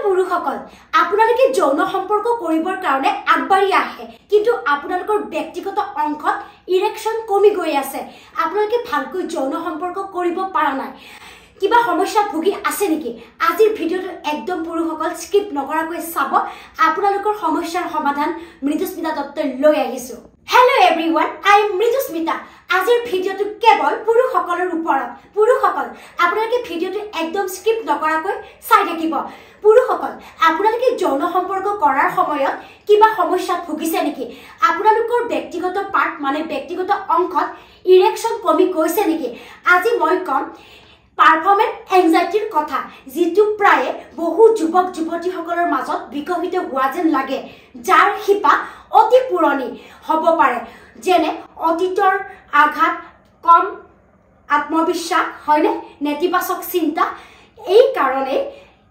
পুৰুষসকল আপোনালোকে যৌন সম্পৰ্ক কৰিবৰ কাৰণে আগবাঢ়ি আহে কিন্তু আপোনালোকৰ ব্যক্তিগত অংশত ইৰেকশ্যন কমি গৈ আছে আপোনালোকে ভালকৈ যৌন সম্পৰ্ক কৰিব পৰা নাই কিবা সমস্যা ভুগি আছে নেকি আজিৰ ভিডিওটো একদম পুৰুষসকল স্কিপ নকৰাকৈ চাব আপোনালোকৰ সমস্যাৰ সমাধান মৃদুস্মিতা দত্তই লৈ আহিছো hello' everyone I am Mridusmita আজিৰ ভিডিওটো কেৱল পুৰুষসকলৰ ওপৰত পুৰুষসকল আপোনালোকে ভিডিওটো একদম স্কিপ নকৰাকৈ চাই থাকিব পুৰুষসকল আপোনালোকে যৌন সম্পৰ্ক কৰাৰ সময়ত কিবা সমস্যা ভুগিছে নেকি আপোনালোকৰ ব্যক্তিগত পাৰ্ট মানে ব্যক্তিগত অংশত ইৰেকশ্যন কমি গৈছে নেকি আজি মই কম পাৰফৰ্মেন্স এংজাইটিৰ কথা যেটো প্ৰায় বহু যুৱক যুৱতীসকলৰ মাজত বিকশিত হোৱা যেন লাগে যাৰ শিপা অতি পুৰণি হ'ব পাৰে যেনে অতীতৰ আঘাত কম আত্মবিশ্বাস হয়নে নেতিবাচক চিন্তা এই কাৰণে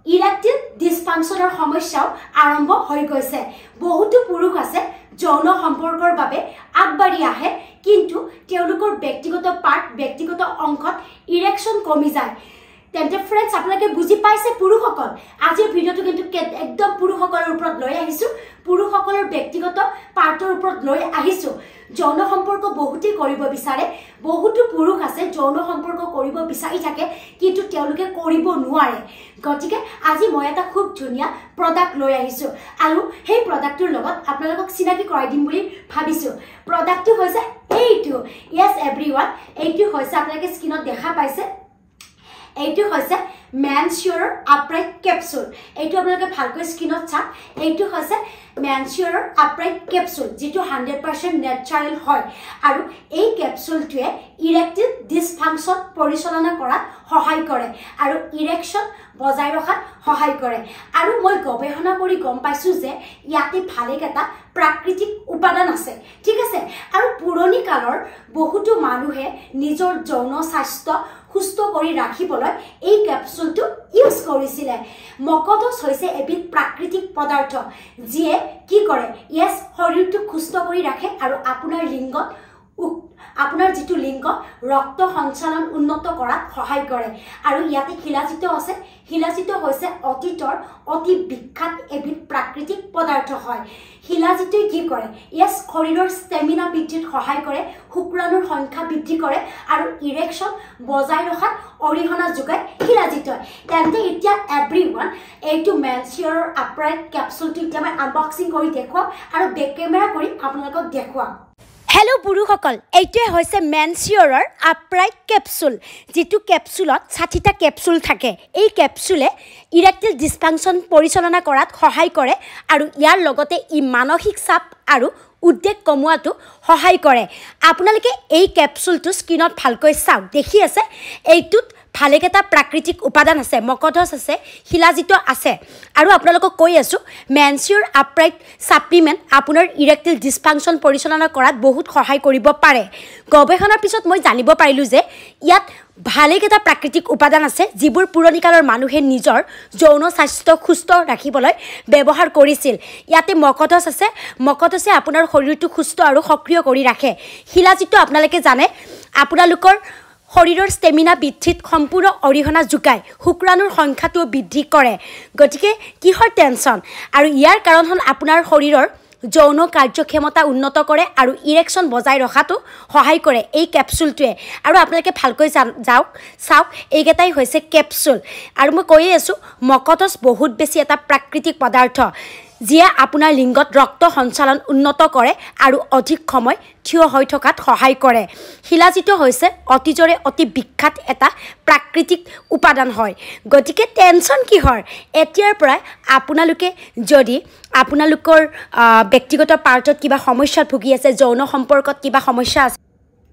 ইৰেকটিভ ডিসফাংশনৰ সমস্যাও আৰম্ভ হৈ গৈছে বহুতো পুৰুষ আছে যৌন সম্পৰ্কৰ বাবে আগবাঢ়ি আহে কিন্তু তেওঁলোকৰ ব্যক্তিগত পাৰ্ট ব্যক্তিগত অংশত ইৰেকশ্যন কমি যায় তেন্তে ফ্ৰেন্ডছ আপোনালোকে বুজি পাইছে পুৰুষসকল আজিৰ ভিডিওটো কিন্তু একদম পুৰুষসকলৰ ওপৰত লৈ আহিছো পুৰুষসকলৰ ব্যক্তিগত পাৰ্টৰ ওপৰত লৈ আহিছো যৌন সম্পৰ্ক বহুতেই কৰিব বিচাৰে বহুতো পুৰুষ আছে যৌন সম্পৰ্ক কৰিব বিচাৰি থাকে কিন্তু তেওঁলোকে কৰিব নোৱাৰে গতিকে আজি মই এটা খুব ধুনীয়া প্ৰডাক্ট লৈ আহিছো আৰু সেই প্ৰডাক্টৰ লগত আপোনালোকক চিনাকি কৰাই দিম বুলি ভাবিছো প্ৰডাক্টটো হৈছে এইটো ইয়েস এভৰিৱান এইটো হৈছে আপোনালোকে স্ক্ৰীনত দেখা পাইছে এইটো হৈছে মেনচিউৰ আপৰাইট কেপচুল এইটো আপোনালোকে ভালকৈ স্ক্ৰীনত চাওক এইটো হৈছে মেনচিউৰ আপৰাইট কেপচুল যেটো 100% নেচাৰেল হয় আৰু এই কেপচুলটোৱে ইৰেকটিভ ডিসফাংশন পৰিচালনা কৰাত সহায় কৰে আৰু ইৰেকশ্যন বজাই ৰখাত সহায় কৰে আৰু মই গৱেষণা কৰি গম পাইছো যে ইয়াতে ভালেকেটা প্ৰাকৃতিক উপাদান আছে ঠিক আছে আৰু পুৰণি কালৰ বহুতো মানুহে নিজৰ যৌন স্বাস্থ্য সুস্থ কৰি ৰাখিবলৈ এই কেপচুলটো ইউজ কৰিছিলে মকদছ হৈছে এবিধ প্ৰাকৃতিক পদাৰ্থ যিয়ে কি কৰে ইয়েস শৰীৰটো সুস্থ কৰি ৰাখে আৰু আপোনাৰ লিংগত আপোনাৰ যেটো লিংগ ৰক্ত সঞ্চালন উন্নত কৰাত সহায় কৰে আৰু ইয়াতে শিলাজিত আছে শিলাজিত হৈছে অতীতৰ অতি বিখ্যাত এবিধ প্ৰাকৃতিক পদাৰ্থ হয় শিলাজিতই কি কৰে ইয়েস শৰীৰৰ ষ্টেমিনা বৃদ্ধিত সহায় কৰে শুক্ৰাণুৰ সংখ্যা বৃদ্ধি কৰে আৰু ইৰেকশ্যন বজাই ৰখাত অৰিহণা যোগায় শিলাজিত তেন্তে এতিয়া এভৰিৱান এইটো মেনচিউৰ আপৰাইট কেপচুলটো এতিয়া মই আনবক্সিং কৰি দেখুৱাম আৰু বেক কেমেৰা কৰি আপোনালোকক দেখুৱাম হেল্ল' পুৰুষসকল এইটোৱে হৈছে মেনচিউৰৰ আপৰাইট কেপচুল যেটো কেপচুলত 60টা কেপচুল থাকে এই কেপচুলে ইৰেকটিভ ডিসফাংশন পৰিচালনা কৰাত সহায় কৰে আৰু ইয়াৰ লগতে ই মানসিক চাপ আৰু উদ্বেগ কমোৱাটো সহায় কৰে আপোনালোকে এই কেপচুলটো স্ক্ৰীনত ভালকৈ চাওক দেখি আছে এইটোত ভালেকেটা প্ৰাকৃতিক উপাদান আছে মকদছ আছে শিলাজিত আছে আৰু আপোনালোকক কৈ আছো মেনচিউৰ আপৰাইট সাপ্লিমেন্ট আপোনাৰ ইৰেকটিভ ডিসফাংশন পৰিচালনা কৰাত বহুত সহায় কৰিব পাৰে গৱেষণাৰ পিছত মই জানিব পাৰিলো যে ইয়াত ভালেকেটা প্ৰাকৃতিক উপাদান আছে যিবোৰ পুৰণিকালৰ মানুহে নিজৰ যৌন স্বাস্থ্য সুস্থ ৰাখিবলৈ ব্যৱহাৰ কৰিছিল ইয়াতে মকদছ আছে মকদছে আপোনাৰ শৰীৰটো সুস্থ আৰু সক্ৰিয় কৰি ৰাখে শিলাজিত আপোনালোকে জানে আপোনালোকৰ শৰীৰৰ ষ্টেমিনা বৃদ্ধিত সম্পূৰ্ণ অৰিহণা যোগায় শুক্ৰাণুৰ সংখ্যাটো বৃদ্ধি কৰে গতিকে কিহৰ টেনচন আৰু ইয়াৰ কাৰণ হ'ল আপোনাৰ শৰীৰৰ যৌন কাৰ্যক্ষমতা উন্নত কৰে আৰু ইৰেকশ্যন বজাই ৰখাটো সহায় কৰে এই কেপচুলটোৱে আৰু আপোনালোকে ভালকৈ যাওক চাওক এইকেইটাই হৈছে কেপচুল আৰু মই কৈয়ে আছো মকদছ বহুত বেছি এটা প্ৰাকৃতিক পদাৰ্থ যিয়ে আপোনাৰ লিংগত ৰক্ত সঞ্চালন উন্নত কৰে আৰু অধিক সময় থিয় হৈ থকাত সহায় কৰে শিলাজিত হৈছে অতীজৰে অতি বিখ্যাত এটা প্ৰাকৃতিক উপাদান হয় গতিকে টেনচন কিহৰ এতিয়াৰ পৰা আপোনালোকে যদি আপোনালোকৰ ব্যক্তিগত পাৰ্টত কিবা সমস্যা ভুগি আছে যৌন সম্পৰ্কত কিবা সমস্যা আছে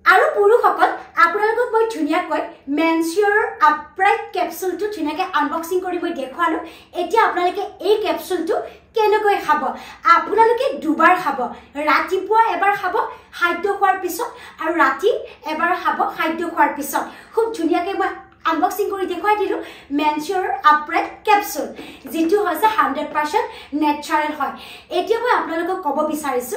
আৰু পুৰুষসকল আপোনালোকক মই ধুনীয়াকৈ মেনচিউৰ আপৰাইট কেপচুলটো ধুনীয়াকৈ আনবক্সিং কৰি মই দেখুৱালো এতিয়া আপোনালোকে এই কেপচুলটো কেনেকৈ খাব আপোনালোকে দুবাৰ খাব ৰাতিপুৱা এবাৰ খাব খাদ্য খোৱাৰ পিছত আৰু ৰাতি এবাৰ খাব খাদ্য খোৱাৰ পিছত খুব ধুনীয়াকৈ মই আনবক্সিং কৰি দেখুৱাই দিলো মেনচিউৰ আপৰাইট কেপচুল যেটো হৈছে 100% নেচাৰেল হয় এতিয়া মই আপোনালোকক ক'ব বিচাৰিছো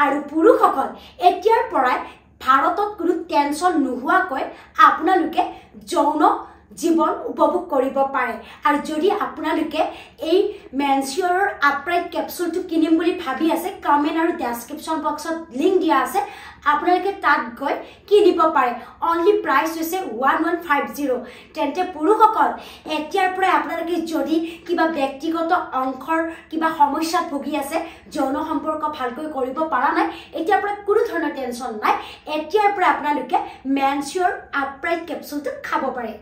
আৰু পুৰুষসকল এতিয়াৰ পৰাই ভাৰতত কোনো টেনচন নোহোৱাকৈ আপোনালোকে যৌন জীৱন উপভোগ কৰিব পাৰে আৰু যদি আপোনালোকে এই মেনচিয়ৰৰ আপৰাইট কেপচুলটো কিনিম বুলি ভাবি আছে কমেণ্ট আৰু ডেছক্ৰিপশ্যন বক্সত লিংক দিয়া আছে আপোনালোকে তাত গৈ কিনিব পাৰে অনলি প্ৰাইচ হৈছে 1150 তেন্তে পুৰুষসকল এতিয়াৰ পৰা আপোনালোকে যদি কিবা ব্যক্তিগত অংশৰ কিবা সমস্যাত ভুগি আছে যৌন সম্পৰ্ক ভালকৈ কৰিব পৰা নাই এতিয়াৰ পৰা কোনো ধৰণৰ টেনচন নাই এতিয়াৰ পৰা আপোনালোকে মেনচিয়ৰ আপৰাইট কেপচুলটো খাব পাৰে